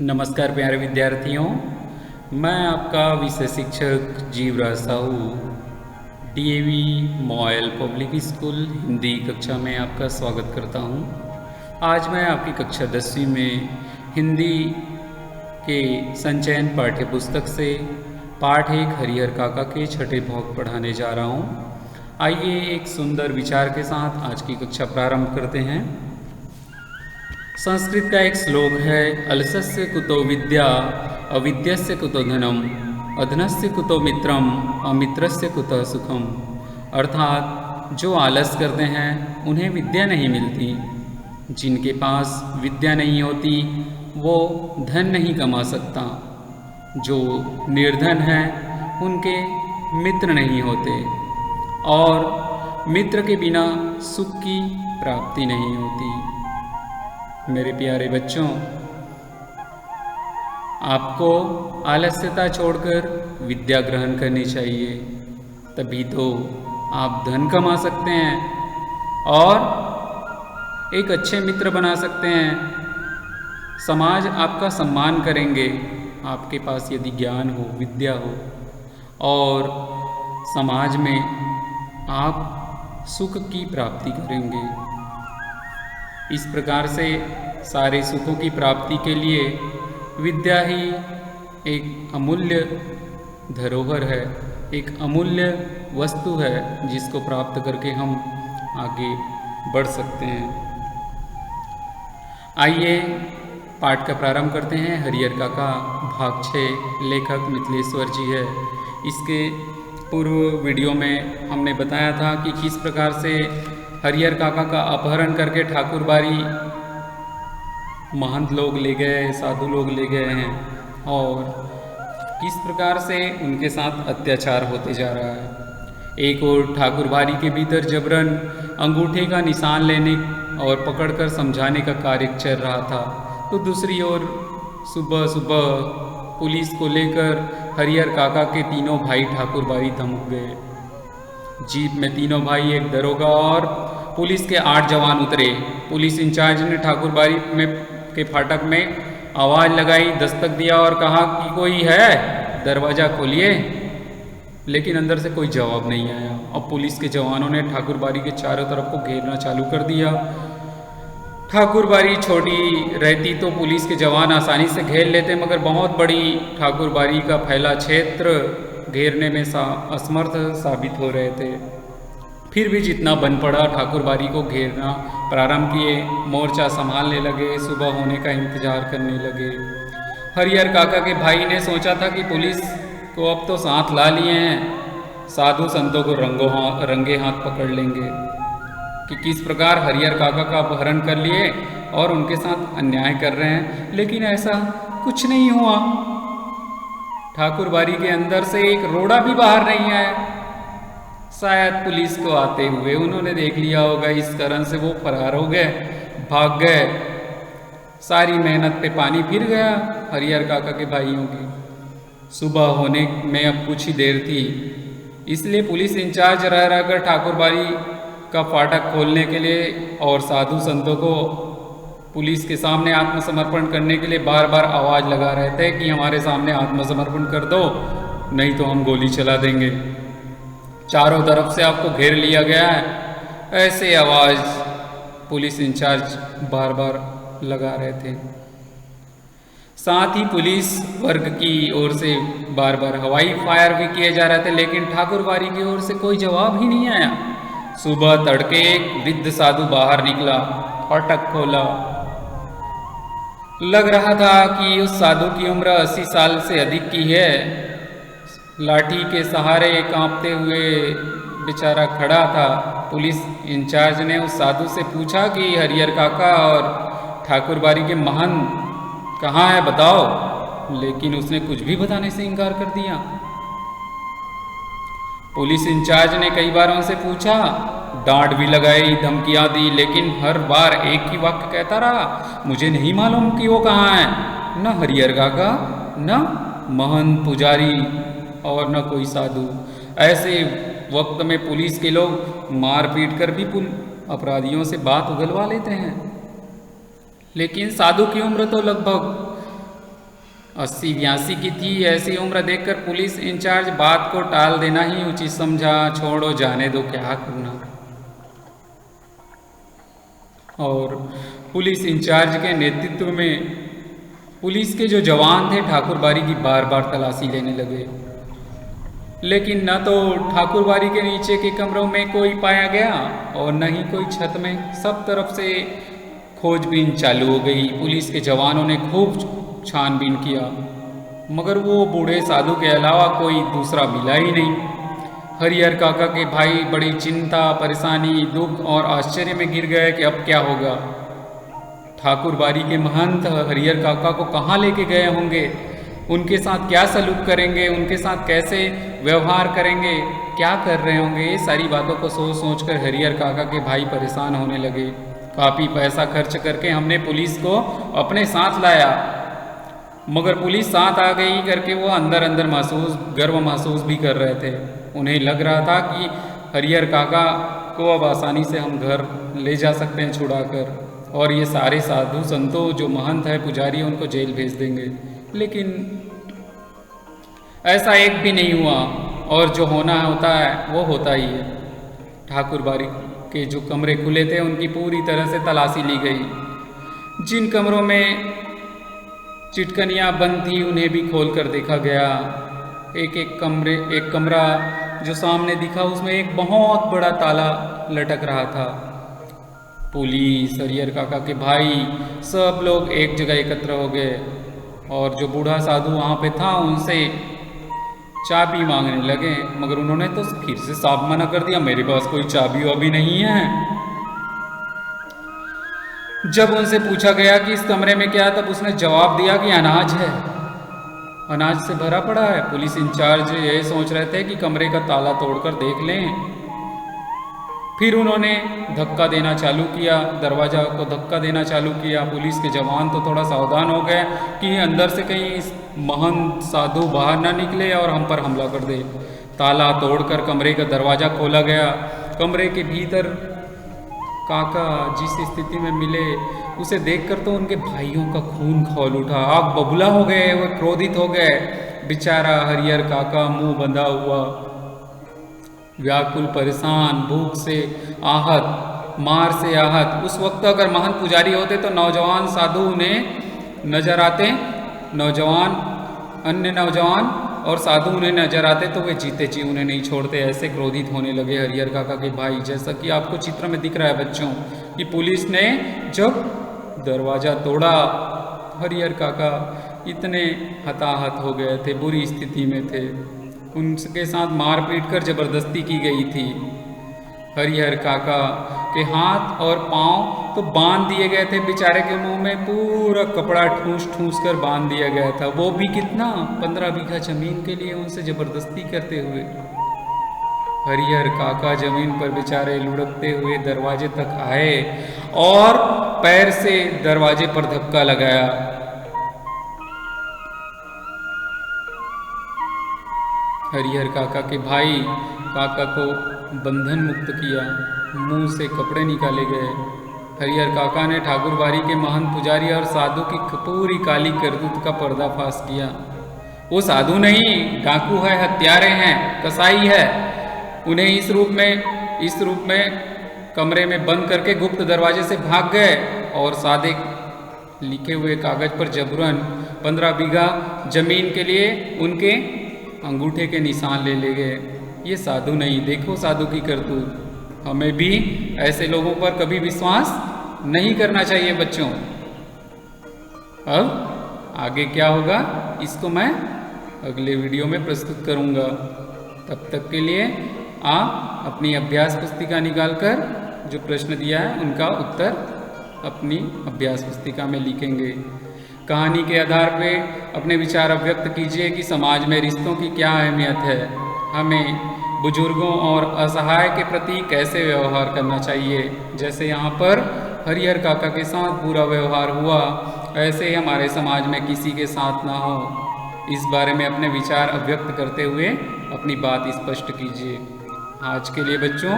नमस्कार प्यारे विद्यार्थियों, मैं आपका विषय शिक्षक Jeevraj Sahu DAV MOIL public school Hindi कक्षा में आपका स्वागत करता हूं। आज मैं आपकी कक्षा 10वीं में हिंदी के संचयन पाठ्य पुस्तक से पाठ 1 हरिहर काका के छठे भाग पढ़ाने जा रहा हूं। आइए एक सुंदर विचार के साथ आज की कक्षा प्रारंभ करते हैं। संस्कृत का एक श्लोक है, अलसस्य कुतो विद्या अविद्यस्य कुतो धनम अधनस्य कुतो मित्रम अमित्रस्य कुतो सुखम। अर्थात जो आलस करते हैं उन्हें विद्या नहीं मिलती, जिनके पास विद्या नहीं होती वो धन नहीं कमा सकता, जो निर्धन है उनके मित्र नहीं होते और मित्र के बिना सुख की प्राप्ति नहीं होती। मेरे प्यारे बच्चों, आपको आलस्यता छोड़कर विद्या ग्रहण करनी चाहिए, तभी तो आप धन कमा सकते हैं और एक अच्छे मित्र बना सकते हैं। समाज आपका सम्मान करेंगे आपके पास यदि ज्ञान हो, विद्या हो, और समाज में आप सुख की प्राप्ति करेंगे। इस प्रकार से सारे सुखों की प्राप्ति के लिए विद्या ही एक अमूल्य धरोहर है, एक अमूल्य वस्तु है जिसको प्राप्त करके हम आगे बढ़ सकते हैं। आइए पाठ का प्रारंभ करते हैं। हरिहर काका भाग 6, लेखक मिथिलेश्वर जी है। इसके पूर्व वीडियो में हमने बताया था कि किस प्रकार से हरिहर काका का अपहरण करके ठाकुर बारी महंत लोग ले गए, साधु लोग ले गए हैं और किस प्रकार से उनके साथ अत्याचार होते जा रहा है। एक और ठाकुर बारी के भीतर जबरन अंगूठे का निशान लेने और पकड़कर समझाने का कार्य चल रहा था, तो दूसरी ओर सुबह सुबह पुलिस को लेकर हरिहर काका के तीनों भाई ठाकुर बारी धमक गए। जीप में तीनों भाई, एक दरोगा और पुलिस के 8 जवान उतरे। पुलिस इंचार्ज ने ठाकुर बारी के फाटक में आवाज़ लगाई, दस्तक दिया और कहा कि कोई है, दरवाज़ा खोलिए। लेकिन अंदर से कोई जवाब नहीं आया। अब पुलिस के जवानों ने ठाकुर बारी के चारों तरफ को घेरना चालू कर दिया। ठाकुर बारी छोटी रहती तो पुलिस के जवान आसानी से घेर लेते, मगर बहुत बड़ी ठाकुर बारी का फैला क्षेत्र घेरने में असमर्थ साबित हो रहे थे। फिर भी जितना बन पड़ा ठाकुर बारी को घेरना प्रारंभ किए। मोर्चा संभालने लगे, सुबह होने का इंतजार करने लगे। हरिहर काका के भाई ने सोचा था कि पुलिस को अब तो साथ ला लिए हैं, साधु संतों को रंगे हाथ पकड़ लेंगे कि किस प्रकार हरिहर काका का अपहरण कर लिए और उनके साथ अन्याय कर रहे हैं। लेकिन ऐसा कुछ नहीं हुआ। ठाकुर बारी के अंदर से एक रोड़ा भी बाहर नहीं आया। शायद पुलिस को आते हुए उन्होंने देख लिया होगा, इस कारण से वो फरार हो गए, भाग गए। सारी मेहनत पे पानी फिर गया हरिहर काका के भाइयों की। सुबह होने में अब कुछ ही देर थी, इसलिए पुलिस इंचार्ज रह रहकर ठाकुर बारी का फाटक खोलने के लिए और साधु संतों को पुलिस के सामने आत्मसमर्पण करने के लिए बार बार आवाज़ लगा रहे थे कि हमारे सामने आत्मसमर्पण कर दो, नहीं तो हम गोली चला देंगे। चारों तरफ से आपको घेर लिया गया है, ऐसे आवाज़ पुलिस इंचार्ज बार बार लगा रहे थे। साथ ही पुलिस वर्ग की ओर से बार बार हवाई फायर भी किए जा रहे थे, लेकिन ठाकुर बारी की ओर से कोई जवाब ही नहीं आया। सुबह तड़के एक वृद्ध साधु बाहर निकला, फाटक खोला। लग रहा था कि उस साधु की उम्र 80 साल से अधिक की है। लाठी के सहारे कांपते हुए बेचारा खड़ा था। पुलिस इंचार्ज ने उस साधु से पूछा कि हरिहर काका और ठाकुर बारी के महंत कहाँ है, बताओ। लेकिन उसने कुछ भी बताने से इनकार कर दिया। पुलिस इंचार्ज ने कई बार उनसे पूछा, डांट भी लगाई, धमकियां दी, लेकिन हर बार एक ही वाक्य कहता रहा, मुझे नहीं मालूम कि वो कहाँ है। न हरिहर काका, न महंत पुजारी और न कोई साधु। ऐसे वक्त में पुलिस के लोग मार पीट कर भी अपराधियों से बात उगलवा लेते हैं। लेकिन साधु की उम्र तो लगभग 80-82 की थी। ऐसी उम्र देखकर पुलिस इंचार्ज बात को टाल देना ही उचित समझा। छोड़ो, जाने दो, क्या करना। और पुलिस इंचार्ज के नेतृत्व में पुलिस के जो जवान थे ठाकुर बाड़ी की बार बार तलाशी लेने लगे, लेकिन न तो ठाकुर बाड़ी के नीचे के कमरों में कोई पाया गया और न ही कोई छत में। सब तरफ से खोजबीन चालू हो गई। पुलिस के जवानों ने खूब छानबीन किया, मगर वो बूढ़े साधु के अलावा कोई दूसरा मिला ही नहीं। हरिहर काका के भाई बड़ी चिंता, परेशानी, दुख और आश्चर्य में गिर गए कि अब क्या होगा। ठाकुर बाड़ी के महंत हरिहर काका को कहाँ लेके गए होंगे, उनके साथ क्या सलूक करेंगे, उनके साथ कैसे व्यवहार करेंगे, क्या कर रहे होंगे। ये सारी बातों को सोच सोच कर हरिहर काका के भाई परेशान होने लगे। काफ़ी पैसा खर्च करके हमने पुलिस को अपने साथ लाया, मगर पुलिस साथ आ गई करके वो अंदर अंदर गर्व महसूस भी कर रहे थे। उन्हें लग रहा था कि हरिहर काका को अब आसानी से हम घर ले जा सकते हैं छुड़ाकर, और ये सारे साधु संतों जो महंत है, पुजारी, उनको जेल भेज देंगे। लेकिन ऐसा एक भी नहीं हुआ, और जो होना होता है वो होता ही है। ठाकुर बाड़ी के जो कमरे खुले थे उनकी पूरी तरह से तलाशी ली गई। जिन कमरों में चिटकनियाँ बंद थी उन्हें भी खोल कर देखा गया। एक कमरा जो सामने दिखा उसमें एक बहुत बड़ा ताला लटक रहा था। पुलिस, हरिहर काका के भाई, सब लोग एक जगह एकत्र हो गए और जो बूढ़ा साधु वहाँ पे था उनसे चाबी मांगने लगे, मगर उन्होंने तो फिर से साफ मना कर दिया, मेरे पास कोई चाबी वाबी नहीं है। जब उनसे पूछा गया कि इस कमरे में क्या, तब उसने जवाब दिया कि अनाज है, अनाज से भरा पड़ा है। पुलिस इंचार्ज ये सोच रहे थे कि कमरे का ताला तोड़कर देख लें। फिर उन्होंने धक्का देना चालू किया, दरवाज़ा को धक्का देना चालू किया। पुलिस के जवान तो थोड़ा सावधान हो गए कि अंदर से कहीं इस महंत साधु बाहर ना निकले और हम पर हमला कर दे। ताला तोड़कर कमरे का दरवाज़ा खोला गया। कमरे के भीतर काका जिस स्थिति में मिले उसे देखकर तो उनके भाइयों का खून खौल उठा, आग बबूला हो गए, वो क्रोधित हो गए। बेचारा हरिहर काका मुंह बंधा हुआ, व्याकुल, परेशान, भूख से आहत, मार से आहत। उस वक्त अगर महंत पुजारी होते तो नौजवान साधु उन्हें नजर आते, अन्य नौजवान और साधु उन्हें नजर आते तो वे जीते जी उन्हें नहीं छोड़ते। ऐसे क्रोधित होने लगे हरिहर काका के भाई। जैसा कि आपको चित्र में दिख रहा है बच्चों, कि पुलिस ने जब दरवाज़ा तोड़ा, हरिहर काका इतने हताहत हो गए थे, बुरी स्थिति में थे, उनके साथ मारपीट कर जबरदस्ती की गई थी। हरिहर काका के हाथ और पांव तो बांध दिए गए थे, बेचारे के मुंह में पूरा कपड़ा ठूस ठूस कर बांध दिया गया था। वो भी कितना, 15 बीघा जमीन के लिए उनसे जबरदस्ती करते हुए। हरिहर काका जमीन पर बेचारे लुढ़कते हुए दरवाजे तक आए और पैर से दरवाजे पर धक्का लगाया। हरिहर काका के भाई काका को बंधन मुक्त किया, मुंह से कपड़े निकाले गए। हरिहर काका ने ठाकुर बाड़ी के महंत पुजारी और साधु की पूरी काली करतूत का पर्दाफाश किया। वो साधु नहीं, डाकू है, हत्यारे हैं, कसाई है। उन्हें इस रूप में कमरे में बंद करके गुप्त दरवाजे से भाग गए और सादे लिखे हुए कागज पर जबरन 15 बीघा जमीन के लिए उनके अंगूठे के निशान ले गए। ये साधु नहीं, देखो साधु की करतूत। हमें भी ऐसे लोगों पर कभी विश्वास नहीं करना चाहिए बच्चों। अब आगे क्या होगा इसको मैं अगले वीडियो में प्रस्तुत करूंगा। तब तक के लिए आप अपनी अभ्यास पुस्तिका निकालकर जो प्रश्न दिया है उनका उत्तर अपनी अभ्यास पुस्तिका में लिखेंगे। कहानी के आधार पर अपने विचार व्यक्त कीजिए कि समाज में रिश्तों की क्या अहमियत है, हमें बुजुर्गों और असहाय के प्रति कैसे व्यवहार करना चाहिए। जैसे यहाँ पर हरिहर काका के साथ बुरा व्यवहार हुआ, ऐसे ही हमारे समाज में किसी के साथ ना हो। इस बारे में अपने विचार अभिव्यक्त करते हुए अपनी बात स्पष्ट कीजिए। आज के लिए बच्चों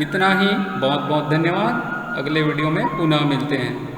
इतना ही। बहुत बहुत धन्यवाद। अगले वीडियो में पुनः मिलते हैं।